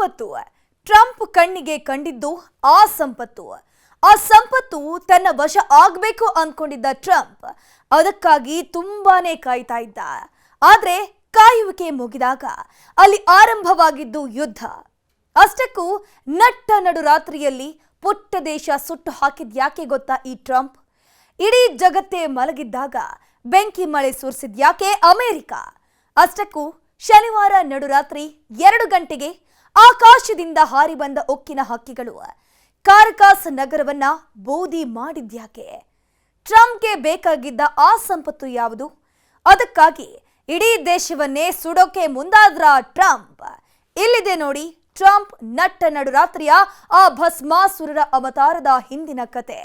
ಸಂಪತ್ತು. ಟ್ರಂಪ್ ಕಣ್ಣಿಗೆ ಕಂಡಿದ್ದು ಆ ಸಂಪತ್ತು. ಆ ಸಂಪತ್ತು ತನ್ನ ವಶ ಆಗಬೇಕು ಅಂದ್ಕೊಂಡಿದ್ದ ಟ್ರಂಪ್ ಅದಕ್ಕಾಗಿ ತುಂಬಾನೇ ಕಾಯ್ತಾ ಇದ್ದ. ಆದ್ರೆ ಕಾಯುವಿಕೆ ಮುಗಿದಾಗ ಅಲ್ಲಿ ಆರಂಭವಾಗಿದ್ದು ಯುದ್ಧ. ಅಷ್ಟಕ್ಕೂ ನಟ್ಟ ನಡುರಾತ್ರಿಯಲ್ಲಿ ಪುಟ್ಟ ದೇಶ ಸುಟ್ಟು ಹಾಕಿದ್ಯಾಕೆ ಗೊತ್ತಾ ಈ ಟ್ರಂಪ್? ಇಡೀ ಜಗತ್ತೇ ಮಲಗಿದ್ದಾಗ ಬೆಂಕಿ ಮಳೆ ಸುರಿಸಿದ್ಯಾಕೆ ಅಮೆರಿಕ? ಅಷ್ಟಕ್ಕೂ ಶನಿವಾರ ನಡುರಾತ್ರಿ 2 ಗಂಟೆಗೆ ಆಕಾಶದಿಂದ ಹಾರಿ ಬಂದ ಉಕ್ಕಿನ ಹಕ್ಕಿಗಳು ಕಾರಕಾಸ್ ನಗರವನ್ನ ಬೂದಿ ಮಾಡಿದ್ಯಾಕೆ? ಟ್ರಂಪ್ಗೆ ಬೇಕಾಗಿದ್ದ ಆ ಸಂಪತ್ತು ಯಾವುದು? ಅದಕ್ಕಾಗಿ ಇಡೀ ದೇಶವನ್ನೇ ಸುಡೋಕೆ ಮುಂದಾದ್ರ ಟ್ರಂಪ್. ಇಲ್ಲಿದೆ ನೋಡಿ ಟ್ರಂಪ್ ನಟ್ಟ ನಡುರಾತ್ರಿಯ ಆ ಭಸ್ಮಾಸುರರ ಅವತಾರದ ಹಿಂದಿನ ಕತೆ.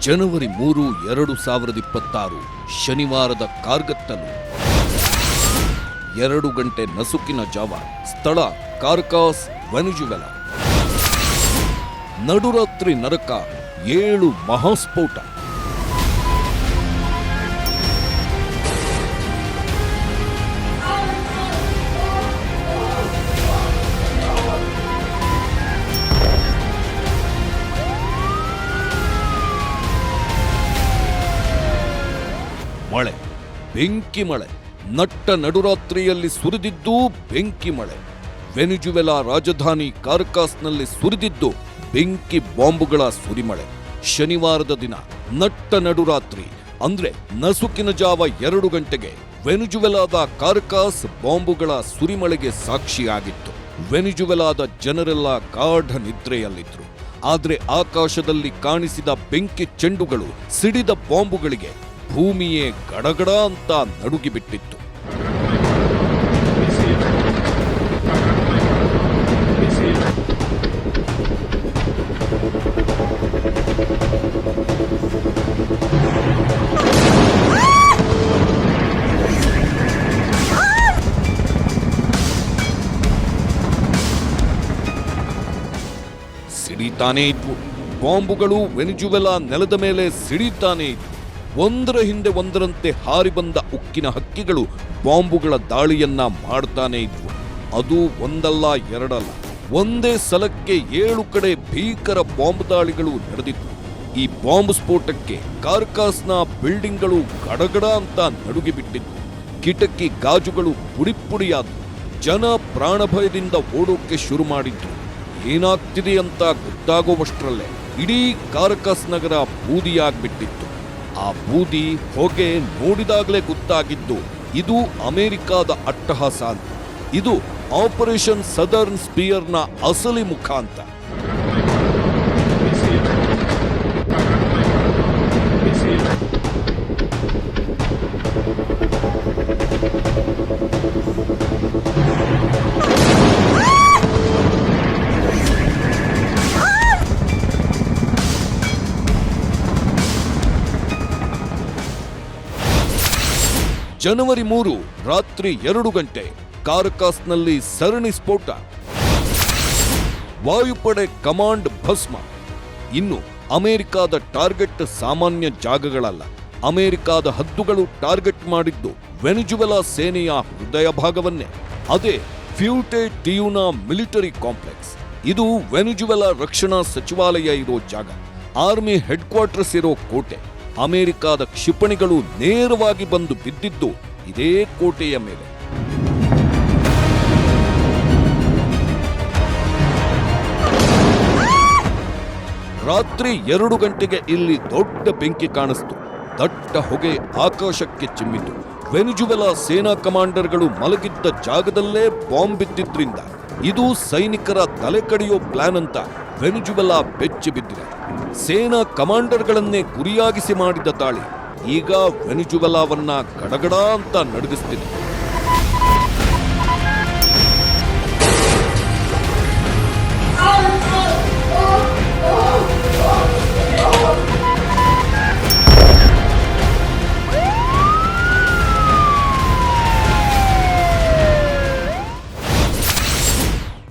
ಜನವರಿ 3, 2026 ಶನಿವಾರದ ಕಾರ್ಗತ್ತಲು 2 ಗಂಟೆ ನಸುಕಿನ ಜಾವ. ಸ್ಥಳ ಕಾರ್ಕಾಸ್, ವೆನಿಜುವೆಲಾ. ನಡುರಾತ್ರಿ ನರಕ, 7 ಮಹಾಸ್ಫೋಟ. ಮಳೆ, ಬೆಂಕಿ ಮಳೆ. ನಟ್ಟ ನಡುರಾತ್ರಿಯಲ್ಲಿ ಸುರಿದಿದ್ದು ಬೆಂಕಿ ಮಳೆ. ವೆನಿಜುವೆಲಾ ರಾಜಧಾನಿ ಕಾರ್ಕಾಸ್ನಲ್ಲಿ ಸುರಿದಿದ್ದು ಬೆಂಕಿ ಬಾಂಬುಗಳ ಸುರಿಮಳೆ. ಶನಿವಾರದ ದಿನ ನಟ್ಟ ನಡುರಾತ್ರಿ ಅಂದ್ರೆ ನಸುಕಿನ ಜಾವ 2 ಗಂಟೆಗೆ ವೆನಿಜುವೆಲಾದ ಕಾರ್ಕಾಸ್ ಬಾಂಬುಗಳ ಸುರಿಮಳೆಗೆ ಸಾಕ್ಷಿಯಾಗಿತ್ತು. ವೆನಿಜುವೆಲಾದ ಜನರೆಲ್ಲ ಗಾಢ ನಿದ್ರೆಯಲ್ಲಿದ್ರು. ಆದ್ರೆ ಆಕಾಶದಲ್ಲಿ ಕಾಣಿಸಿದ ಬೆಂಕಿ ಚೆಂಡುಗಳು, ಸಿಡಿದ ಬಾಂಬುಗಳಿಗೆ ಭೂಮಿಯೇ ಗಡಗಡ ಅಂತ ನಡುಗಿಬಿಟ್ಟಿತ್ತು. ಸಿಡಿತಾನೇ ಇದ್ವು ಬಾಂಬುಗಳು. ವೆನಿಜುವೆಲಾ ನೆಲದ ಮೇಲೆ ಸಿಡಿತಾನೇ ಇದ್ವು. ಒಂದರ ಹಿಂದೆ ಒಂದರಂತೆ ಹಾರಿ ಬಂದ ಉಕ್ಕಿನ ಹಕ್ಕಿಗಳು ಬಾಂಬುಗಳ ದಾಳಿಯನ್ನ ಮಾಡ್ತಾನೆ ಇದ್ವು. ಅದು ಒಂದಲ್ಲ ಎರಡಲ್ಲ, ಒಂದೇ ಸಲಕ್ಕೆ 7 ಕಡೆ ಭೀಕರ ಬಾಂಬ್ ದಾಳಿಗಳು ನಡೆದಿತ್ತು. ಈ ಬಾಂಬ್ ಸ್ಫೋಟಕ್ಕೆ ಕಾರ್ಕಾಸ್ನ ಬಿಲ್ಡಿಂಗ್ಗಳು ಗಡಗಡ ಅಂತ ನಡುಗಿಬಿಟ್ಟಿದ್ವು. ಕಿಟಕಿ ಗಾಜುಗಳು ಪುಡಿಪುಡಿಯಾದವು. ಜನ ಪ್ರಾಣಭಯದಿಂದ ಓಡೋಕೆ ಶುರು ಮಾಡಿದ್ರು. ಏನಾಗ್ತಿದೆ ಅಂತ ಗೊತ್ತಾಗುವಷ್ಟರಲ್ಲೇ ಇಡೀ ಕಾರ್ಕಾಸ್ ನಗರ ಬೂದಿಯಾಗ್ಬಿಟ್ಟಿತ್ತು. ಆ ಬೂದಿ ಹೊಗೆ ನೋಡಿದಾಗಲೇ ಗೊತ್ತಾಗಿದ್ದು ಇದು ಅಮೆರಿಕಾದ ಅಟ್ಟಹಾಸ ಅಂತ. ಇದು ಆಪರೇಷನ್ ಸದರ್ನ್ ಸ್ಪಿಯರ್ನ ಅಸಲಿ ಮುಖ ಅಂತ. ಜನವರಿ 3 ರಾತ್ರಿ 2 ಗಂಟೆ ಕಾರ್ಕಾಸ್ನಲ್ಲಿ ಸರಣಿ ಸ್ಫೋಟ. ವಾಯುಪಡೆ ಕಮಾಂಡ್ ಭಸ್ಮ. ಇನ್ನು ಅಮೆರಿಕಾದ ಟಾರ್ಗೆಟ್ ಸಾಮಾನ್ಯ ಜಾಗಗಳಲ್ಲ. ಅಮೆರಿಕಾದ ಹದ್ದುಗಳು ಟಾರ್ಗೆಟ್ ಮಾಡಿದ್ದು ವೆನಿಜುವೆಲಾ ಸೇನೆಯ ಹೃದಯ ಭಾಗವನ್ನೇ. ಅದೇ ಫ್ಯೂಟೆ ಟಿಯುನಾ ಮಿಲಿಟರಿ ಕಾಂಪ್ಲೆಕ್ಸ್. ಇದು ವೆನಿಜುವೆಲಾ ರಕ್ಷಣಾ ಸಚಿವಾಲಯ ಇರೋ ಜಾಗ, ಆರ್ಮಿ ಹೆಡ್ ಕ್ವಾರ್ಟರ್ಸ್ ಇರೋ ಕೋಟೆ. ಅಮೆರಿಕಾದ ಕ್ಷಿಪಣಿಗಳು ನೇರವಾಗಿ ಬಂದು ಬಿದ್ದಿದ್ದು ಇದೇ ಕೋಟೆಯ ಮೇಲೆ. ರಾತ್ರಿ 2 ಗಂಟೆಗೆ ಇಲ್ಲಿ ದೊಡ್ಡ ಬೆಂಕಿ ಕಾಣಿಸ್ತು. ದಟ್ಟ ಹೊಗೆ ಆಕಾಶಕ್ಕೆ ಚಿಮ್ಮಿತು. ವೆನಿಜುವೆಲಾ ಸೇನಾ ಕಮಾಂಡರ್ಗಳು ಮಲಗಿದ್ದ ಜಾಗದಲ್ಲೇ ಬಾಂಬ್ ಬಿದ್ದಿದ್ರಿಂದ ಇದು ಸೈನಿಕರ ತಲೆ ಕಡಿಯೋ ಪ್ಲಾನ್ ಅಂತ ವೆನಿಜುವೆಲಾ ಬೆಚ್ಚಿ ಬಿದ್ದಿದೆ. ಸೇನಾ ಕಮಾಂಡರ್ಗಳನ್ನೇ ಗುರಿಯಾಗಿಸಿ ಮಾಡಿದ ದಾಳಿ ಈಗ ವೆನಿಜುವೆಲಾವನ್ನ ಗಡಗಡ ಅಂತ ನಡುಗಿಸ್ತಿದೆ.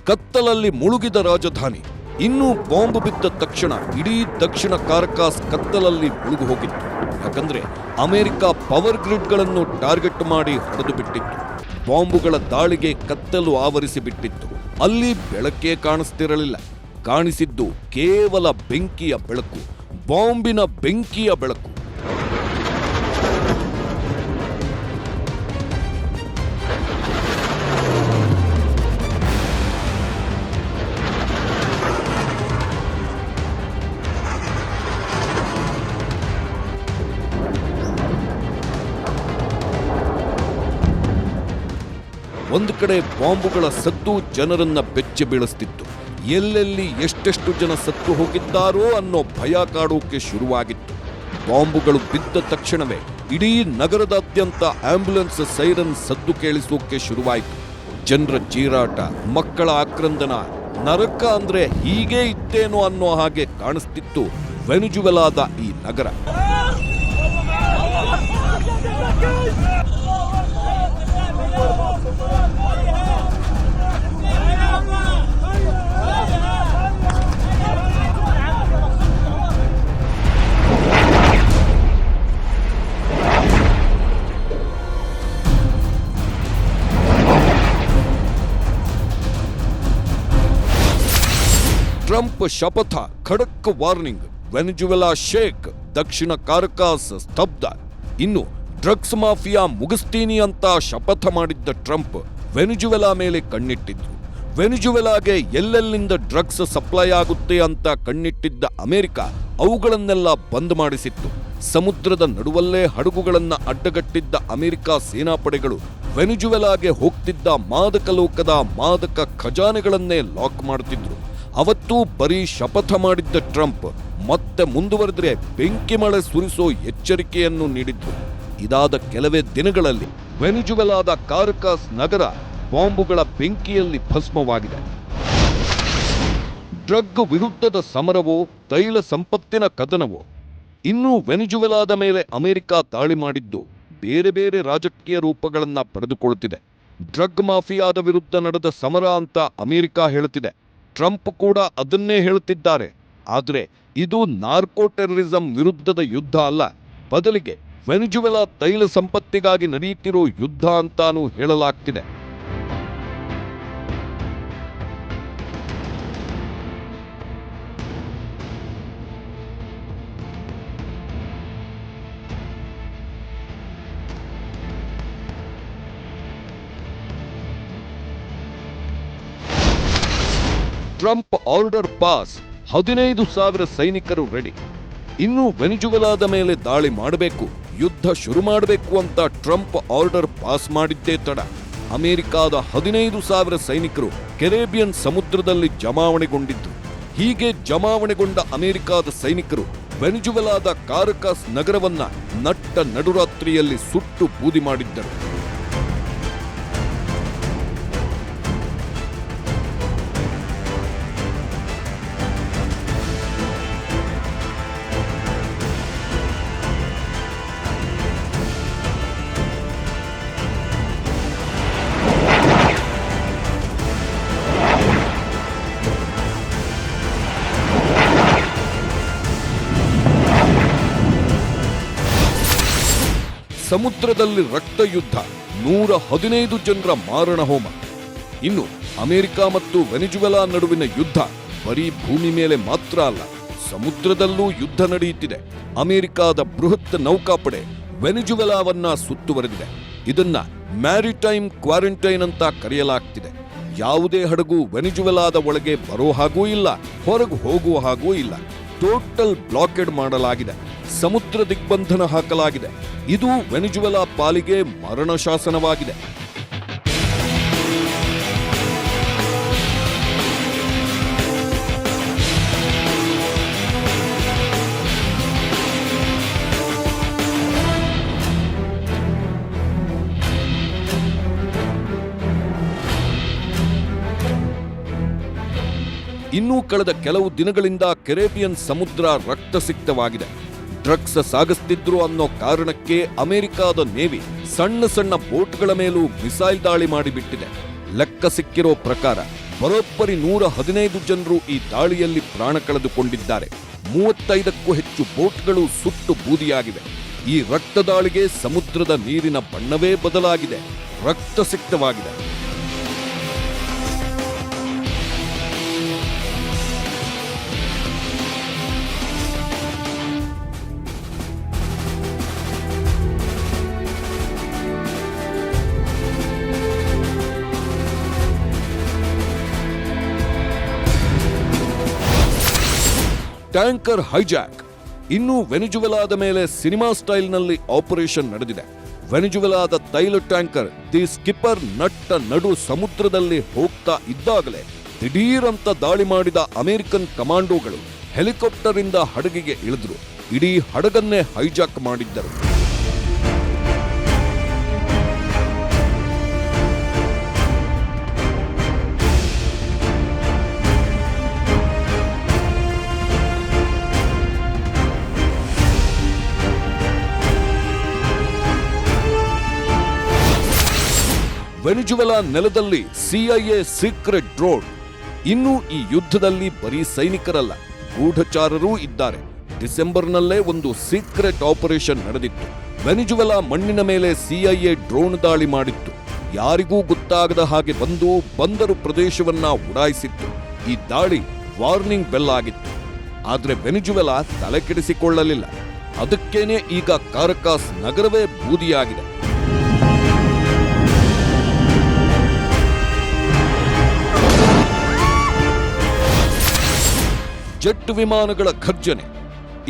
ಕತ್ತಲಲ್ಲಿ ಮುಳುಗಿದ ರಾಜಧಾನಿ. ಇನ್ನೂ ಬಾಂಬ್ ಬಿದ್ದ ತಕ್ಷಣ ಇಡೀ ದಕ್ಷಿಣ ಕಾರ್ಕಾಸ್ ಕತ್ತಲಲ್ಲಿ ಮುಳುಗು ಹೋಗಿತ್ತು. ಯಾಕಂದ್ರೆ ಅಮೆರಿಕ ಪವರ್ ಗ್ರಿಡ್ಗಳನ್ನು ಟಾರ್ಗೆಟ್ ಮಾಡಿ ಹೊಡೆದು ಬಿಟ್ಟಿತ್ತು. ಬಾಂಬುಗಳ ದಾಳಿಗೆ ಕತ್ತಲು ಆವರಿಸಿಬಿಟ್ಟಿತ್ತು. ಅಲ್ಲಿ ಬೆಳಕೇ ಕಾಣಿಸ್ತಿರಲಿಲ್ಲ. ಕಾಣಿಸಿದ್ದು ಕೇವಲ ಬೆಂಕಿಯ ಬೆಳಕು, ಬಾಂಬಿನ ಬೆಂಕಿಯ ಬೆಳಕು. ಒಂದು ಕಡೆ ಬಾಂಬುಗಳ ಸದ್ದು ಜನರನ್ನ ಬೆಚ್ಚಿ ಬೀಳಿಸ್ತಿತ್ತು. ಎಲ್ಲೆಲ್ಲಿ ಎಷ್ಟೆಷ್ಟು ಜನ ಸತ್ತು ಹೋಗಿದ್ದಾರೋ ಅನ್ನೋ ಭಯ ಕಾಡೋಕೆ ಶುರುವಾಗಿತ್ತು. ಬಾಂಬುಗಳು ಬಿದ್ದ ತಕ್ಷಣವೇ ಇಡೀ ನಗರದಾದ್ಯಂತ ಆಂಬ್ಯುಲೆನ್ಸ್ ಸೈರನ್ ಸದ್ದು ಕೇಳಿಸೋಕೆ ಶುರುವಾಯಿತು. ಜನರ ಚೀರಾಟ, ಮಕ್ಕಳ ಆಕ್ರಂದನ, ನರಕ ಅಂದ್ರೆ ಹೀಗೆ ಇತ್ತೇನೋ ಅನ್ನೋ ಹಾಗೆ ಕಾಣಿಸ್ತಿತ್ತು ವೆನಿಜುವೆಲಾದ ಈ ನಗರ. ಟ್ರಂಪ್ ಶಪಥ, ಖಡಕ್ ವಾರ್ನಿಂಗ್. ವೆನಿಜುವೆಲಾ ಶೇಕ್, ದಕ್ಷಿಣ ಕಾರಕಾಸ್ ಸ್ತಬ್ಧ. ಇನ್ನು ಡ್ರಗ್ಸ್ ಮಾಫಿಯಾ ಮುಗಿಸ್ತೀನಿ ಅಂತ ಶಪಥ ಮಾಡಿದ್ದ ಟ್ರಂಪ್ ವೆನಿಜುವೆಲಾ ಮೇಲೆ ಕಣ್ಣಿಟ್ಟಿದ್ರು. ವೆನಿಜುವೆಲಾಗೆ ಎಲ್ಲೆಲ್ಲಿಂದ ಡ್ರಗ್ಸ್ ಸಪ್ಲೈ ಆಗುತ್ತೆ ಅಂತ ಕಣ್ಣಿಟ್ಟಿದ್ದ ಅಮೆರಿಕ ಅವುಗಳನ್ನೆಲ್ಲ ಬಂದ್ ಮಾಡಿಸಿತ್ತು. ಸಮುದ್ರದ ನಡುವಲ್ಲೇ ಹಡಗುಗಳನ್ನ ಅಡ್ಡಗಟ್ಟಿದ್ದ ಅಮೆರಿಕ ಸೇನಾಪಡೆಗಳು ವೆನಿಜುವೆಲಾಗೆ ಹೋಗ್ತಿದ್ದ ಮಾದಕ ಲೋಕದ ಮಾದಕ ಖಜಾನೆಗಳನ್ನೇ ಲಾಕ್ ಮಾಡುತ್ತಿದ್ರು. ಅವತ್ತೂ ಬರೀ ಶಪಥ ಮಾಡಿದ್ದ ಟ್ರಂಪ್ ಮತ್ತೆ ಮುಂದುವರೆದ್ರೆ ಬೆಂಕಿ ಮಳೆ ಸುರಿಸೋ ಎಚ್ಚರಿಕೆಯನ್ನು ನೀಡಿದ್ರು. ಇದಾದ ಕೆಲವೇ ದಿನಗಳಲ್ಲಿ ವೆನಿಜುವೆಲಾದ ಕಾರಕಾಸ್ ನಗರ ಬಾಂಬುಗಳ ಬೆಂಕಿಯಲ್ಲಿ ಭಸ್ಮವಾಗಿದೆ. ಡ್ರಗ್ ವಿರುದ್ಧದ ಸಮರವೋ, ತೈಲ ಸಂಪತ್ತಿನ ಕದನವೋ, ಇನ್ನೂ ವೆನಿಜುವೆಲಾದ ಮೇಲೆ ಅಮೆರಿಕ ದಾಳಿ ಮಾಡಿದ್ದು ಬೇರೆ ಬೇರೆ ರಾಜಕೀಯ ರೂಪಗಳನ್ನ ಪಡೆದುಕೊಳ್ಳುತ್ತಿದೆ. ಡ್ರಗ್ ಮಾಫಿಯಾದ ವಿರುದ್ಧ ನಡೆದ ಸಮರ ಅಂತ ಅಮೆರಿಕ ಹೇಳುತ್ತಿದೆ. ಟ್ರಂಪ್ ಕೂಡ ಅದನ್ನೇ ಹೇಳುತ್ತಿದ್ದಾರೆ. ಆದರೆ ಇದು ನಾರ್ಕೋ ಟೆರರಿಸಂ ವಿರುದ್ಧದ ಯುದ್ಧ ಅಲ್ಲ, ಬದಲಿಗೆ ವೆನಿಜುವೆಲಾ ತೈಲ ಸಂಪತ್ತಿಗಾಗಿ ನಡೆಯುತ್ತಿರೋ ಯುದ್ಧ ಅಂತಾನೂ ಹೇಳಲಾಗ್ತಿದೆ. ಟ್ರಂಪ್ ಆರ್ಡರ್ ಪಾಸ್, 15,000 ಸೈನಿಕರು ರೆಡಿ. ಇನ್ನು ವೆನಿಜುವೆಲಾದ ಮೇಲೆ ದಾಳಿ ಮಾಡಬೇಕು, ಯುದ್ಧ ಶುರು ಮಾಡಬೇಕು ಅಂತ ಟ್ರಂಪ್ ಆರ್ಡರ್ ಪಾಸ್ ಮಾಡಿದ್ದೇ ತಡ ಅಮೆರಿಕಾದ 15,000 ಸೈನಿಕರು ಕೆರೇಬಿಯನ್ ಸಮುದ್ರದಲ್ಲಿ ಜಮಾವಣೆಗೊಂಡಿದ್ರು. ಹೀಗೆ ಜಮಾವಣೆಗೊಂಡ ಅಮೆರಿಕಾದ ಸೈನಿಕರು ವೆನಿಜುವೆಲಾದ ಕಾರಕಾಸ್ ನಗರವನ್ನ ನಟ್ಟ ನಡುರಾತ್ರಿಯಲ್ಲಿ ಸುಟ್ಟು ಬೂದಿ ಮಾಡಿದ್ದರು. ಸಮುದ್ರದಲ್ಲಿ ರಕ್ತ ಯುದ್ಧ, 115 ಜನರ ಮಾರಣ ಹೋಮ. ಇನ್ನು ಅಮೆರಿಕ ಮತ್ತು ವೆನಿಜುವೆಲಾ ನಡುವಿನ ಯುದ್ಧ ಬರೀ ಭೂಮಿ ಮೇಲೆ ಮಾತ್ರ ಅಲ್ಲ, ಸಮುದ್ರದಲ್ಲೂ ಯುದ್ಧ ನಡೆಯುತ್ತಿದೆ. ಅಮೆರಿಕಾದ ಬೃಹತ್ ನೌಕಾಪಡೆ ವೆನಿಜುವೆಲಾವನ್ನ ಸುತ್ತುವರೆದಿದೆ. ಇದನ್ನ ಮ್ಯಾರಿಟೈಮ್ ಕ್ವಾರಂಟೈನ್ ಅಂತ ಕರೆಯಲಾಗ್ತಿದೆ. ಯಾವುದೇ ಹಡಗು ವೆನಿಜುವೆಲಾದ ಒಳಗೆ ಬರೋ ಹಾಗೂ ಇಲ್ಲ, ಹೊರಗೆ ಹೋಗುವ ಹಾಗೂ ಇಲ್ಲ. ಟೋಟಲ್ ಬ್ಲಾಕೆಡ್ ಮಾಡಲಾಗಿದೆ. ಸಮುದ್ರ ದಿಗ್ಬಂಧನ ಹಾಕಲಾಗಿದೆ. ಇದು ವೆನಿಜುವೆಲಾ ಪಾಲಿಗೆ ಮರಣ ಶಾಸನವಾಗಿದೆ. ಇನ್ನೂ ಕಳೆದ ಕೆಲವು ದಿನಗಳಿಂದ ಕೆರೇಬಿಯನ್ ಸಮುದ್ರ ರಕ್ತಸಿಕ್ತವಾಗಿದೆ. ಡ್ರಗ್ಸ್ ಸಾಗಿಸ್ತಿದ್ರು ಅನ್ನೋ ಕಾರಣಕ್ಕೆ ಅಮೆರಿಕಾದ ನೇವಿ ಸಣ್ಣ ಸಣ್ಣ ಬೋಟ್ಗಳ ಮೇಲೂ ಮಿಸೈಲ್ ದಾಳಿ ಮಾಡಿಬಿಟ್ಟಿದೆ. ಲೆಕ್ಕ ಸಿಕ್ಕಿರೋ ಪ್ರಕಾರ ಬರೋಬ್ಬರಿ 115 ಜನರು ಈ ದಾಳಿಯಲ್ಲಿ ಪ್ರಾಣ ಕಳೆದುಕೊಂಡಿದ್ದಾರೆ. 35ಕ್ಕೂ ಹೆಚ್ಚು ಬೋಟ್ಗಳು ಸುಟ್ಟು ಬೂದಿಯಾಗಿವೆ. ಈ ರಕ್ತ ದಾಳಿಗೆ ಸಮುದ್ರದ ನೀರಿನ ಬಣ್ಣವೇ ಬದಲಾಗಿದೆ. ರಕ್ತಸಿಕ್ತವಾಗಿದೆ. Tanker hijack. ಇನ್ನು ವೆನಿಜುವೆಲಾದ ಮೇಲೆ ಸಿನಿಮಾ ಸ್ಟೈಲ್ನಲ್ಲಿ ಆಪರೇಷನ್ ನಡೆದಿದೆ. ವೆನಿಜುವೆಲಾದ ತೈಲ ಟ್ಯಾಂಕರ್ ದಿ ಸ್ಕಿಪ್ಪರ್ ನಟ್ಟ ನಡು ಸಮುದ್ರದಲ್ಲಿ ಹೋಗ್ತಾ ಇದ್ದಾಗಲೇ ದಿಢೀರಂತ ದಾಳಿ ಮಾಡಿದ ಅಮೆರಿಕನ್ ಕಮಾಂಡೋಗಳು ಹೆಲಿಕಾಪ್ಟರ್ ಇಂದ ಹಡಗಿಗೆ ಇಳಿದ್ರು. ಇಡೀ ಹಡಗನ್ನೇ ಹೈಜಾಕ್ ಮಾಡಿದ್ದರು. ವೆನಿಜುವೆಲಾ ನೆಲದಲ್ಲಿ ಸಿಐಎ ಸೀಕ್ರೆಟ್ ಡ್ರೋನ್. ಇನ್ನು ಈ ಯುದ್ಧದಲ್ಲಿ ಬರೀ ಸೈನಿಕರಲ್ಲ, ಗೂಢಚಾರರೂ ಇದ್ದಾರೆ. ಡಿಸೆಂಬರ್ನಲ್ಲೇ ಒಂದು ಸೀಕ್ರೆಟ್ ಆಪರೇಷನ್ ನಡೆದಿತ್ತು. ವೆನಿಜುವೆಲಾ ಮಣ್ಣಿನ ಮೇಲೆ ಸಿಐಎ ಡ್ರೋನ್ ದಾಳಿ ಮಾಡಿತ್ತು. ಯಾರಿಗೂ ಗೊತ್ತಾಗದ ಹಾಗೆ ಬಂದರು ಪ್ರದೇಶವನ್ನ ಉಡಾಯಿಸಿತ್ತು. ಈ ದಾಳಿ ವಾರ್ನಿಂಗ್ ಬೆಲ್ ಆಗಿತ್ತು. ಆದ್ರೆ ವೆನಿಜುವೆಲಾ ತಲೆ ಕೆಡಿಸಿಕೊಳ್ಳಲಿಲ್ಲ. ಅದಕ್ಕೇನೆ ಈಗ ಕಾರಕಾಸ್ ನಗರವೇ ಬೂದಿಯಾಗಿದೆ. ಜೆಟ್ ವಿಮಾನಗಳ ಘರ್ಜನೆ.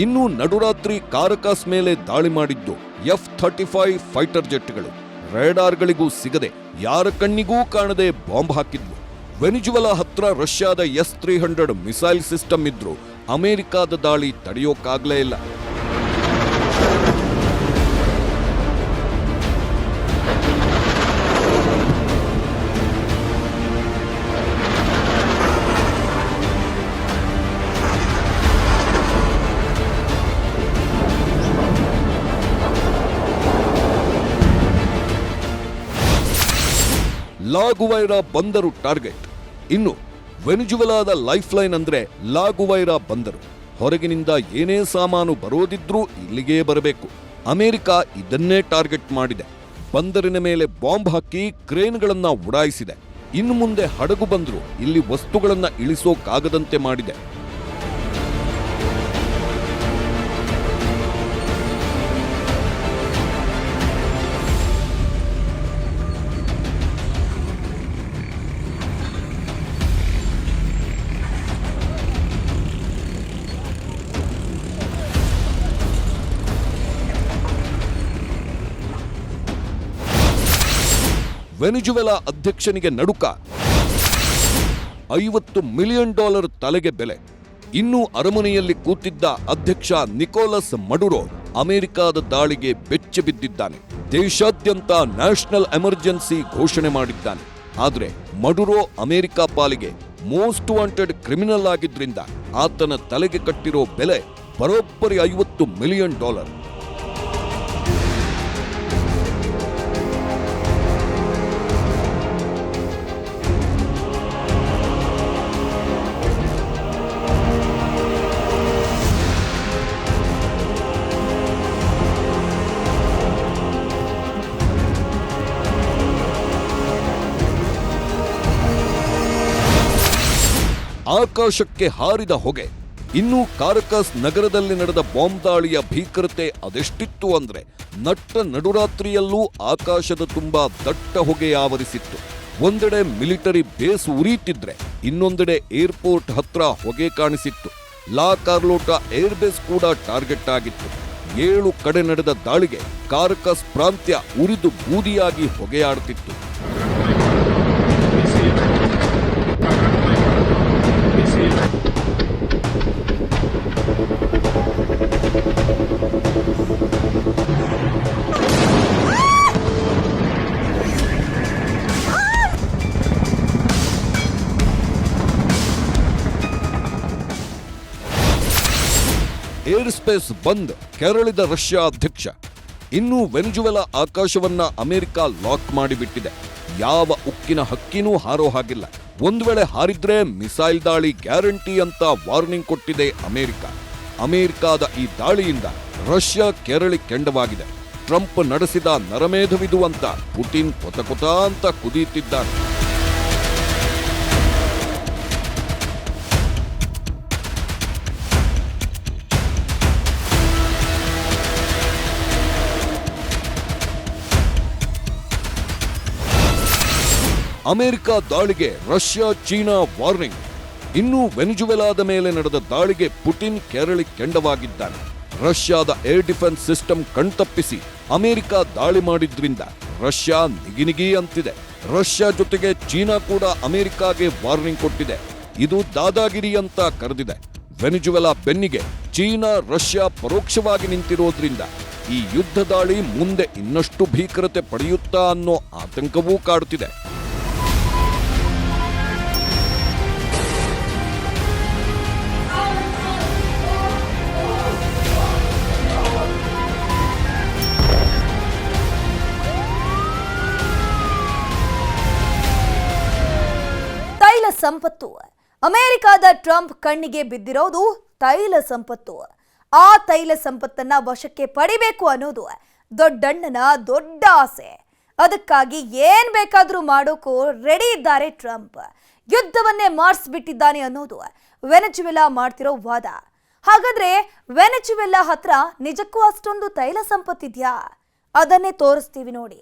ಇನ್ನು ನಡುರಾತ್ರಿ ಕಾರಕಾಸ್ ಮೇಲೆ ದಾಳಿ ಮಾಡಿದ್ದು F-35 ಫೈಟರ್ ಜೆಟ್ಗಳು. ರೇಡಾರ್ಗಳಿಗೂ ಸಿಗದೆ ಯಾರ ಕಣ್ಣಿಗೂ ಕಾಣದೆ ಬಾಂಬ್ ಹಾಕಿದ್ವು. ವೆನಿಜುವೆಲಾ ಹತ್ರ ರಷ್ಯಾದ S-300 ಮಿಸೈಲ್ ಸಿಸ್ಟಮ್ ಇದ್ರು ಅಮೆರಿಕಾದ ದಾಳಿ ತಡೆಯೋಕ್ಕಾಗ್ಲೇ ಇಲ್ಲ. ಲಾಗುವೈರಾ ಬಂದರು ಟಾರ್ಗೆಟ್. ಇನ್ನು ವೆನಿಜುವೆಲಾದ ಲೈಫ್ ಲೈನ್ ಅಂದ್ರೆ ಲಾಗುವೈರಾ ಬಂದರು. ಹೊರಗಿನಿಂದ ಏನೇ ಸಾಮಾನು ಬರೋದಿದ್ರೂ ಇಲ್ಲಿಗೇ ಬರಬೇಕು. ಅಮೆರಿಕ ಇದನ್ನೇ ಟಾರ್ಗೆಟ್ ಮಾಡಿದೆ. ಬಂದರಿನ ಮೇಲೆ ಬಾಂಬ್ ಹಾಕಿ ಕ್ರೇನ್ಗಳನ್ನ ಉಡಾಯಿಸಿದೆ. ಇನ್ನು ಮುಂದೆ ಹಡಗು ಬಂದ್ರು ಇಲ್ಲಿ ವಸ್ತುಗಳನ್ನ ಇಳಿಸೋಕಾಗದಂತೆ ಮಾಡಿದೆ. ವೆನಿಜುವೆಲಾ ಅಧ್ಯಕ್ಷನಿಗೆ ನಡುಕ. $50 ಮಿಲಿಯನ್ ತಲೆಗೆ ಬೆಲೆ. ಇನ್ನೂ ಅರಮನೆಯಲ್ಲಿ ಕೂತಿದ್ದ ಅಧ್ಯಕ್ಷ ನಿಕೋಲಸ್ ಮಡುರೋ ಅಮೆರಿಕದ ದಾಳಿಗೆ ಬೆಚ್ಚಿ ಬಿದ್ದಿದ್ದಾನೆ. ದೇಶಾದ್ಯಂತ ನ್ಯಾಷನಲ್ ಎಮರ್ಜೆನ್ಸಿ ಘೋಷಣೆ ಮಾಡಿದ್ದಾನೆ. ಆದ್ರೆ ಮಡುರೋ ಅಮೆರಿಕ ಪಾಲಿಗೆ ಮೋಸ್ಟ್ ವಾಂಟೆಡ್ ಕ್ರಿಮಿನಲ್ ಆಗಿದ್ರಿಂದ ಆತನ ತಲೆಗೆ ಕಟ್ಟಿರೋ ಬೆಲೆ ಬರೋಬ್ಬರಿ $50 ಮಿಲಿಯನ್. ಆಕಾಶಕ್ಕೆ ಹಾರಿದ ಹೊಗೆ. ಇನ್ನು ಕಾರಕಾಸ್ ನಗರದಲ್ಲಿ ನಡೆದ ಬಾಂಬ್ ದಾಳಿಯ ಭೀಕರತೆ ಅದೆಷ್ಟಿತ್ತು ಅಂದ್ರೆ ನಟ್ಟ ನಡುರಾತ್ರಿಯಲ್ಲೂ ಆಕಾಶದ ತುಂಬಾ ದಟ್ಟ ಹೊಗೆ ಆವರಿಸಿತ್ತು. ಒಂದೆಡೆ ಮಿಲಿಟರಿ ಬೇಸ್ ಉರಿಯುತ್ತಿದ್ರೆ ಇನ್ನೊಂದೆಡೆ ಏರ್ಪೋರ್ಟ್ ಹತ್ರ ಹೊಗೆ ಕಾಣಿಸಿತ್ತು. ಲಾ ಕಾರ್ಲೋಟಾ ಏರ್ ಬೇಸ್ ಕೂಡ ಟಾರ್ಗೆಟ್ ಆಗಿತ್ತು. 7 ಕಡೆ ನಡೆದ ದಾಳಿಗೆ ಕಾರಕಾಸ್ ಪ್ರಾಂತ್ಯ ಉರಿದು ಬೂದಿಯಾಗಿ ಹೊಗೆಯಾಡುತ್ತಿತ್ತು. ಏರ್ ಸ್ಪೇಸ್ ಬಂದ್, ಕೆರಳಿದ ರಷ್ಯಾ ಅಧ್ಯಕ್ಷ. ಇನ್ನು ವೆನಿಜುವೆಲಾ ಆಕಾಶವನ್ನ ಅಮೆರಿಕ ಲಾಕ್ ಮಾಡಿಬಿಟ್ಟಿದೆ. ಯಾವ ಉಕ್ಕಿನ ಹಕ್ಕಿನೂ ಹಾರೋ ಹಾಗಿಲ್ಲ. ಒಂದು ವೇಳೆ ಹಾರಿದ್ರೆ ಮಿಸೈಲ್ ದಾಳಿ ಗ್ಯಾರಂಟಿ ಅಂತ ವಾರ್ನಿಂಗ್ ಕೊಟ್ಟಿದೆ ಅಮೆರಿಕ. ಅಮೆರಿಕದ ಈ ದಾಳಿಯಿಂದ ರಷ್ಯಾ ಕೆರಳಿ ಕೆಂಡವಾಗಿದೆ. ಟ್ರಂಪ್ ನಡೆಸಿದ ನರಮೇಧವಿದು ಅಂತ ಪುಟಿನ್ ಕೊತ ಅಂತ ಕುದೀತಿದ್ದಾರೆ. ಅಮೆರಿಕ ದಾಳಿಗೆ ರಷ್ಯಾ ಚೀನಾ ವಾರ್ನಿಂಗ್. ಇನ್ನು ವೆನಿಜುವೆಲಾದ ಮೇಲೆ ನಡೆದ ದಾಳಿಗೆ ಪುಟಿನ್ ಕೆರಳಿ ಕೆಂಡವಾಗಿದ್ದಾನೆ. ರಷ್ಯಾದ ಏರ್ ಡಿಫೆನ್ಸ್ ಸಿಸ್ಟಮ್ ಕಣ್ತಪ್ಪಿಸಿ ಅಮೆರಿಕ ದಾಳಿ ಮಾಡಿದ್ರಿಂದ ರಷ್ಯಾ ನಿಗಿನಿಗಿ ಅಂತಿದೆ. ರಷ್ಯಾ ಜೊತೆಗೆ ಚೀನಾ ಕೂಡ ಅಮೆರಿಕಾಗೆ ವಾರ್ನಿಂಗ್ ಕೊಟ್ಟಿದೆ. ಇದು ದಾದಾಗಿರಿ ಅಂತ ಕರೆದಿದೆ. ವೆನಿಜುವೆಲಾ ಬೆನ್ನಿಗೆ ಚೀನಾ ರಷ್ಯಾ ಪರೋಕ್ಷವಾಗಿ ನಿಂತಿರೋದ್ರಿಂದ ಈ ಯುದ್ಧ ದಾಳಿ ಮುಂದೆ ಇನ್ನಷ್ಟು ಭೀಕರತೆ ಪಡೆಯುತ್ತಾ ಅನ್ನೋ ಆತಂಕವೂ ಕಾಡುತ್ತಿದೆ. ತೈಲ ಸಂಪತ್ತು. ಅಮೆರಿಕದ ಟ್ರಂಪ್ ಕಣ್ಣಿಗೆ ಬಿದ್ದಿರೋದು ತೈಲ ಸಂಪತ್ತು. ಆ ತೈಲ ಸಂಪತ್ತನ್ನ ವಶಕ್ಕೆ ಪಡಿಬೇಕು ಅನ್ನೋದು ದೊಡ್ಡಣ್ಣನ ದೊಡ್ಡ ಆಸೆ. ಅದಕ್ಕಾಗಿ ಏನ್ ಬೇಕಾದ್ರೂ ಮಾಡೋಕ್ಕೂ ರೆಡಿ ಇದ್ದಾರೆ ಟ್ರಂಪ್. ಯುದ್ಧವನ್ನೇ ಮಾಡಿಸ್ಬಿಟ್ಟಿದ್ದಾನೆ ಅನ್ನೋದು ವೆನೆಜುವೆಲಾ ಮಾಡ್ತಿರೋ ವಾದ. ಹಾಗಾದ್ರೆ ವೆನೆಜುವೆಲಾ ಹತ್ರ ನಿಜಕ್ಕೂ ಅಷ್ಟೊಂದು ತೈಲ ಸಂಪತ್ತಿದ್ಯಾ? ಅದನ್ನೇ ತೋರಿಸ್ತೀವಿ ನೋಡಿ.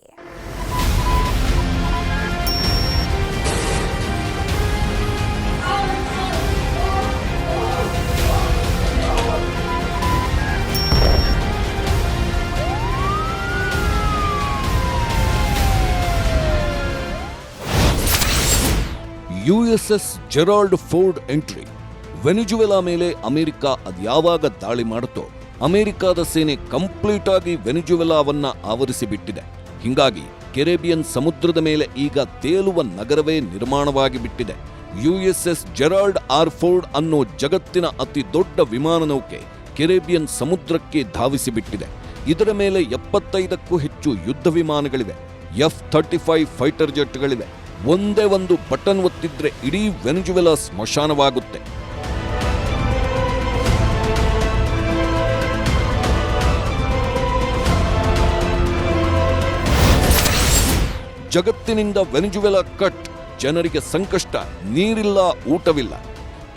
USS Gerald Ford entry. Venezuela ಮೇಲೆ ಅಮೆರಿಕ ಅದ್ಯಾವಾಗ ದಾಳಿ ಮಾಡುತ್ತೋ ಅಮೆರಿಕದ ಸೇನೆ ಕಂಪ್ಲೀಟ್ ಆಗಿ ವೆನಿಜುವೆಲಾವನ್ನ ಆವರಿಸಿಬಿಟ್ಟಿದೆ. ಹಿಂಗಾಗಿ ಕೆರೆಬಿಯನ್ ಸಮುದ್ರದ ಮೇಲೆ ಈಗ ತೇಲುವ ನಗರವೇ ನಿರ್ಮಾಣವಾಗಿ ಬಿಟ್ಟಿದೆ. ಯುಎಸ್ಎಸ್ ಜೆರಾಲ್ಡ್ ಆರ್ ಫೋರ್ಡ್ ಅನ್ನೋ ಜಗತ್ತಿನ ಅತಿ ದೊಡ್ಡ ವಿಮಾನ ನೌಕೆ ಕೆರೆಬಿಯನ್ ಸಮುದ್ರಕ್ಕೆ ಧಾವಿಸಿಬಿಟ್ಟಿದೆ. ಇದರ ಮೇಲೆ 75ಕ್ಕೂ ಹೆಚ್ಚು ಯುದ್ಧ ವಿಮಾನಗಳಿವೆ. F-35 fighter ಜೆಟ್ಗಳಿವೆ. ಒಂದೇ ಒಂದು ಬಟನ್ ಒತ್ತಿದ್ರೆ ಇಡೀ ವೆನಿಜುವೆಲಾ ಸ್ಮಶಾನವಾಗುತ್ತೆ. ಜಗತ್ತಿನಿಂದ ವೆನಿಜುವೆಲಾ ಕಟ್. ಜನರಿಗೆ ಸಂಕಷ್ಟ, ನೀರಿಲ್ಲ, ಊಟವಿಲ್ಲ.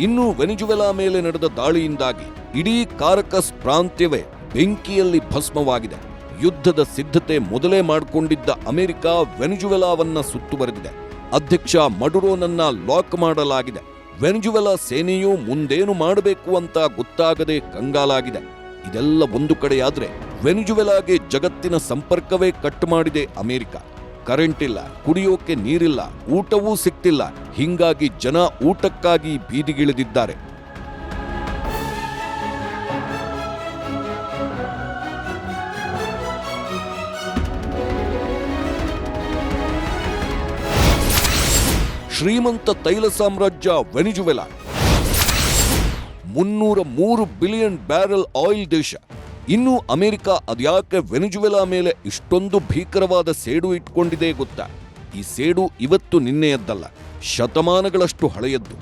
ಇನ್ನು ವೆನಿಜುವೆಲಾ ಮೇಲೆ ನಡೆದ ದಾಳಿಯಿಂದಾಗಿ ಇಡೀ ಕಾರಕಸ್ ಪ್ರಾಂತ್ಯವೇ ಬೆಂಕಿಯಲ್ಲಿ ಭಸ್ಮವಾಗಿದೆ. ಯುದ್ಧದ ಸಿದ್ಧತೆ ಮೊದಲೇ ಮಾಡಿಕೊಂಡಿದ್ದ ಅಮೆರಿಕ ವೆನಿಜುವೆಲಾವನ್ನ ಸುತ್ತುವರೆದಿದೆ. ಅಧ್ಯಕ್ಷ ಮಡುರೋನನ್ನ ಲಾಕ್ ಮಾಡಲಾಗಿದೆ. ವೆನಿಜುವೆಲಾ ಸೇನೆಯೂ ಮುಂದೇನು ಮಾಡಬೇಕು ಅಂತ ಗೊತ್ತಾಗದೆ ಕಂಗಾಲಾಗಿದೆ. ಇದೆಲ್ಲ ಒಂದು ಕಡೆಯಾದ್ರೆ ವೆನಿಜುವೆಲಾಗೆ ಜಗತ್ತಿನ ಸಂಪರ್ಕವೇ ಕಟ್ ಮಾಡಿದೆ ಅಮೆರಿಕ. ಕರೆಂಟ್ ಇಲ್ಲ, ಕುಡಿಯೋಕೆ ನೀರಿಲ್ಲ, ಊಟವೂ ಸಿಗ್ತಿಲ್ಲ. ಹಿಂಗಾಗಿ ಜನ ಊಟಕ್ಕಾಗಿ ಬೀದಿಗಿಳಿದಿದ್ದಾರೆ. ಶ್ರೀಮಂತ ತೈಲ ಸಾಮ್ರಾಜ್ಯ ವೆನಿಜುವೆಲಾ. 303 ಬಿಲಿಯನ್ ಬ್ಯಾರೆಲ್ ಆಯಿಲ್ ದೇಶ. ಇನ್ನು ಅಮೆರಿಕ ಅದ್ಯಾಕೆ ವೆನಿಜುವೆಲಾ ಮೇಲೆ ಇಷ್ಟೊಂದು ಭೀಕರವಾದ ಸೇಡು ಇಟ್ಕೊಂಡಿದೆ ಗೊತ್ತಾ? ಈ ಸೇಡು ಇವತ್ತು ನಿನ್ನೆಯದ್ದಲ್ಲ, ಶತಮಾನಗಳಷ್ಟು ಹಳೆಯದ್ದು.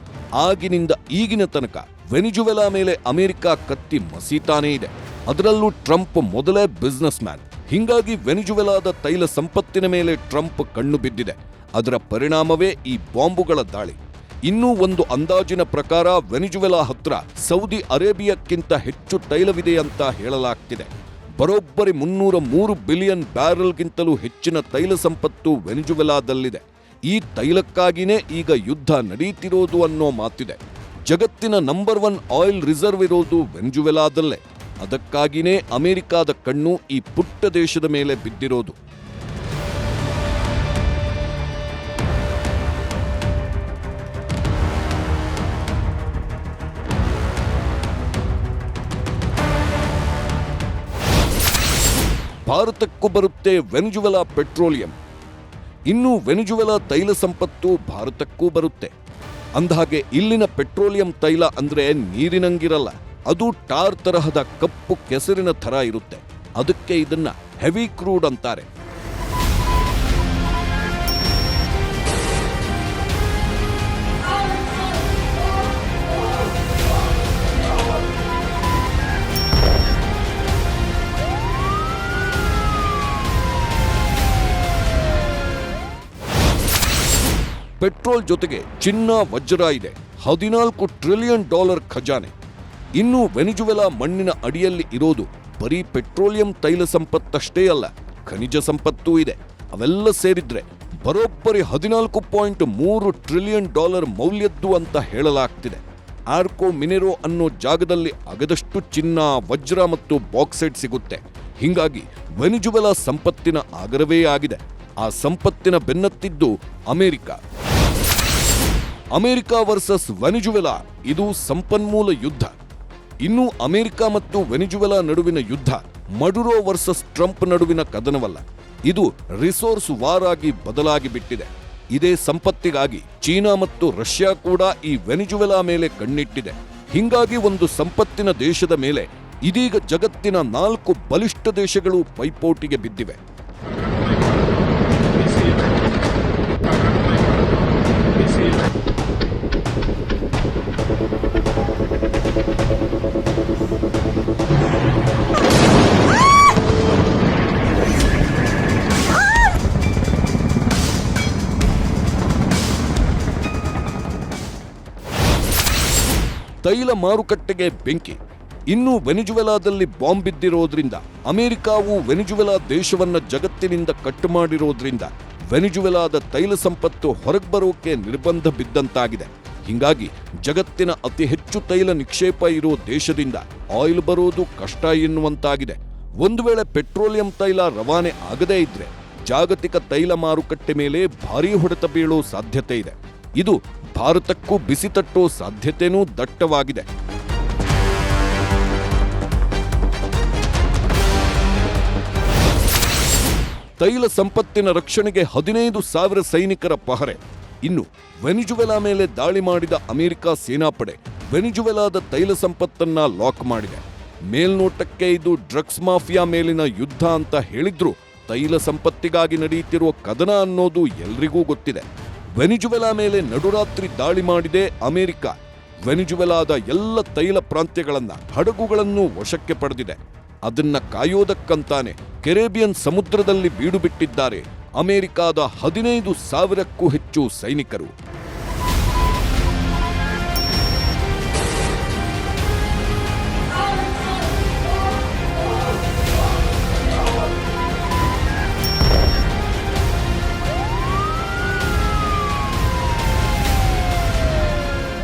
ಆಗಿನಿಂದ ಈಗಿನ ತನಕ ವೆನಿಜುವೆಲಾ ಮೇಲೆ ಅಮೆರಿಕ ಕತ್ತಿ ಮಸೀತಾನೇ ಇದೆ. ಅದರಲ್ಲೂ ಟ್ರಂಪ್ ಮೊದಲೇ ಬಿಸ್ನೆಸ್ ಮ್ಯಾನ್. ಹಿಂಗಾಗಿ ವೆನಿಜುವೆಲಾದ ತೈಲ ಸಂಪತ್ತಿನ ಮೇಲೆ ಟ್ರಂಪ್ ಕಣ್ಣು ಬಿದ್ದಿದೆ. ಅದರ ಪರಿಣಾಮವೇ ಈ ಬಾಂಬುಗಳ ದಾಳಿ. ಇನ್ನೂ ಒಂದು ಅಂದಾಜಿನ ಪ್ರಕಾರ ವೆನಿಜುವೆಲಾ ಹತ್ರ ಸೌದಿ ಅರೇಬಿಯಾಕ್ಕಿಂತ ಹೆಚ್ಚು ತೈಲವಿದೆ ಅಂತ ಹೇಳಲಾಗ್ತಿದೆ. ಬರೋಬ್ಬರಿ 303 ಬಿಲಿಯನ್ ಬ್ಯಾರೆಲ್ಗಿಂತಲೂ ಹೆಚ್ಚಿನ ತೈಲ ಸಂಪತ್ತು ವೆನಿಜುವೆಲಾದಲ್ಲಿದೆ. ಈ ತೈಲಕ್ಕಾಗಿಯೇ ಈಗ ಯುದ್ಧ ನಡೀತಿರೋದು ಅನ್ನೋ ಮಾತಿದೆ. ಜಗತ್ತಿನ ನಂಬರ್ 1 ಆಯಿಲ್ ರಿಸರ್ವ್ ಇರೋದು ವೆನಿಜುವೆಲಾದಲ್ಲೇ. ಅದಕ್ಕಾಗಿಯೇ ಅಮೆರಿಕಾದ ಕಣ್ಣು ಈ ಪುಟ್ಟ ದೇಶದ ಮೇಲೆ ಬಿದ್ದಿರೋದು. ಭಾರತಕ್ಕೂ ಬರುತ್ತೆ ವೆನಿಜುವೆಲಾ ಪೆಟ್ರೋಲಿಯಂ. ಇನ್ನು ವೆನಿಜುವೆಲಾ ತೈಲ ಸಂಪತ್ತು ಭಾರತಕ್ಕೂ ಬರುತ್ತೆ. ಅಂದಹಾಗೆ ಇಲ್ಲಿನ ಪೆಟ್ರೋಲಿಯಂ ತೈಲ ಅಂದ್ರೆ ನೀರಿನಂಗಿರಲ್ಲ. ಅದು ಟಾರ್ ತರಹದ ಕಪ್ಪು ಕೆಸರಿನ ಥರ ಇರುತ್ತೆ. ಅದಕ್ಕೆ ಇದನ್ನ ಹೆವಿ ಕ್ರೂಡ್ ಅಂತಾರೆ. ಪೆಟ್ರೋಲ್ ಜೊತೆಗೆ ಚಿನ್ನ, ವಜ್ರ ಇದೆ. $14 ಟ್ರಿಲಿಯನ್ ಖಜಾನೆ. ಇನ್ನು ವೆನಿಜುವೆಲಾ ಮಣ್ಣಿನ ಅಡಿಯಲ್ಲಿ ಇರೋದು ಬರೀ ಪೆಟ್ರೋಲಿಯಂ ತೈಲ ಸಂಪತ್ತಷ್ಟೇ ಅಲ್ಲ, ಖನಿಜ ಸಂಪತ್ತೂ ಇದೆ. ಅವೆಲ್ಲ ಸೇರಿದ್ರೆ ಬರೋಬ್ಬರಿ $14.3 ಟ್ರಿಲಿಯನ್ ಮೌಲ್ಯದ್ದು ಅಂತ ಹೇಳಲಾಗ್ತಿದೆ. ಆರ್ಕೋ ಮಿನೆರೋ ಅನ್ನೋ ಜಾಗದಲ್ಲಿ ಅಗದಷ್ಟು ಚಿನ್ನ, ವಜ್ರ ಮತ್ತು ಬಾಕ್ಸೈಟ್ ಸಿಗುತ್ತೆ. ಹೀಗಾಗಿ ವೆನಿಜುವೆಲಾ ಸಂಪತ್ತಿನ ಆಗರವೇ ಆಗಿದೆ. ಆ ಸಂಪತ್ತಿನ ಬೆನ್ನತ್ತಿದ್ದು ಅಮೆರಿಕ ವರ್ಸಸ್ ವೆನಿಜುವೆಲಾ. ಇದು ಸಂಪನ್ಮೂಲ ಯುದ್ಧ. ಇನ್ನು ಅಮೆರಿಕ ಮತ್ತು ವೆನಿಜುವೆಲಾ ನಡುವಿನ ಯುದ್ಧ ಮಡುರೋ ವರ್ಸಸ್ ಟ್ರಂಪ್ ನಡುವಿನ ಕದನವಲ್ಲ. ಇದು ರಿಸೋರ್ಸ್ ವಾರ್ ಆಗಿ ಬದಲಾಗಿ ಬಿಟ್ಟಿದೆ. ಇದೇ ಸಂಪತ್ತಿಗಾಗಿ ಚೀನಾ ಮತ್ತು ರಷ್ಯಾ ಕೂಡ ಈ ವೆನಿಜುವೆಲಾ ಮೇಲೆ ಕಣ್ಣಿಟ್ಟಿದೆ. ಹೀಗಾಗಿ ಒಂದು ಸಂಪತ್ತಿನ ದೇಶದ ಮೇಲೆ ಇದೀಗ ಜಗತ್ತಿನ 4 ಬಲಿಷ್ಠ ದೇಶಗಳು ಪೈಪೋಟಿಗೆ ಬಿದ್ದಿವೆ. ತೈಲ ಮಾರುಕಟ್ಟೆಗೆ ಬೆಂಕಿ. ಇನ್ನು ವೆನಿಜುವೆಲಾದಲ್ಲಿ ಬಾಂಬ್ ಬಿದ್ದಿರೋದ್ರಿಂದ ಅಮೆರಿಕಾವು ವೆನಿಜುವೆಲಾ ದೇಶವನ್ನ ಜಗತ್ತಿನಿಂದ ಕಟ್ಟು ಮಾಡಿರೋದ್ರಿಂದ ವೆನಿಜುವೆಲಾದ ತೈಲ ಸಂಪತ್ತು ಹೊರಗೆ ಬರೋಕೆ ನಿರ್ಬಂಧ ಬಿದ್ದಂತಾಗಿದೆ. ಹೀಗಾಗಿ ಜಗತ್ತಿನ ಅತಿ ಹೆಚ್ಚು ತೈಲ ನಿಕ್ಷೇಪ ಇರೋ ದೇಶದಿಂದ ಆಯಿಲ್ ಬರೋದು ಕಷ್ಟ ಎನ್ನುವಂತಾಗಿದೆ. ಒಂದು ವೇಳೆ ಪೆಟ್ರೋಲಿಯಂ ತೈಲ ರವಾನೆ ಆಗದೇ ಇದ್ರೆ ಜಾಗತಿಕ ತೈಲ ಮಾರುಕಟ್ಟೆ ಮೇಲೆ ಭಾರೀ ಹೊಡೆತ ಬೀಳೋ ಸಾಧ್ಯತೆ ಇದೆ. ಇದು ಭಾರತಕ್ಕೂ ಬಿಸಿ ತಟ್ಟೋ ಸಾಧ್ಯತೆನೂ ದಟ್ಟವಾಗಿದೆ. ತೈಲ ಸಂಪತ್ತಿನ ರಕ್ಷಣೆಗೆ 15,000 ಸೈನಿಕರ ಪಹರೆ. ಇನ್ನು ವೆನಿಜುವೆಲಾ ಮೇಲೆ ದಾಳಿ ಮಾಡಿದ ಅಮೆರಿಕ ಸೇನಾಪಡೆ ವೆನಿಜುವೆಲಾದ ತೈಲ ಸಂಪತ್ತನ್ನ ಲಾಕ್ ಮಾಡಿದೆ. ಮೇಲ್ನೋಟಕ್ಕೆ ಇದು ಡ್ರಗ್ಸ್ ಮಾಫಿಯಾ ಮೇಲಿನ ಯುದ್ಧ ಅಂತ ಹೇಳಿದ್ರು ತೈಲ ಸಂಪತ್ತಿಗಾಗಿ ನಡೆಯುತ್ತಿರುವ ಕದನ ಅನ್ನೋದು ಎಲ್ರಿಗೂ ಗೊತ್ತಿದೆ. ವೆನಿಜುವೆಲಾ ಮೇಲೆ ನಡುರಾತ್ರಿ ದಾಳಿ ಮಾಡಿದೆ ಅಮೆರಿಕ. ವೆನಿಜುವೆಲಾದ ಎಲ್ಲ ತೈಲ ಪ್ರಾಂತ್ಯಗಳನ್ನ, ಹಡಗುಗಳನ್ನು ವಶಕ್ಕೆ ಪಡೆದಿದೆ. ಅದನ್ನ ಕಾಯೋದಕ್ಕಂತಾನೆ ಕೆರೇಬಿಯನ್ ಸಮುದ್ರದಲ್ಲಿ ಬೀಡು ಬಿಟ್ಟಿದ್ದಾರೆ ಅಮೆರಿಕಾದ 15,000ಕ್ಕೂ ಹೆಚ್ಚು ಸೈನಿಕರು.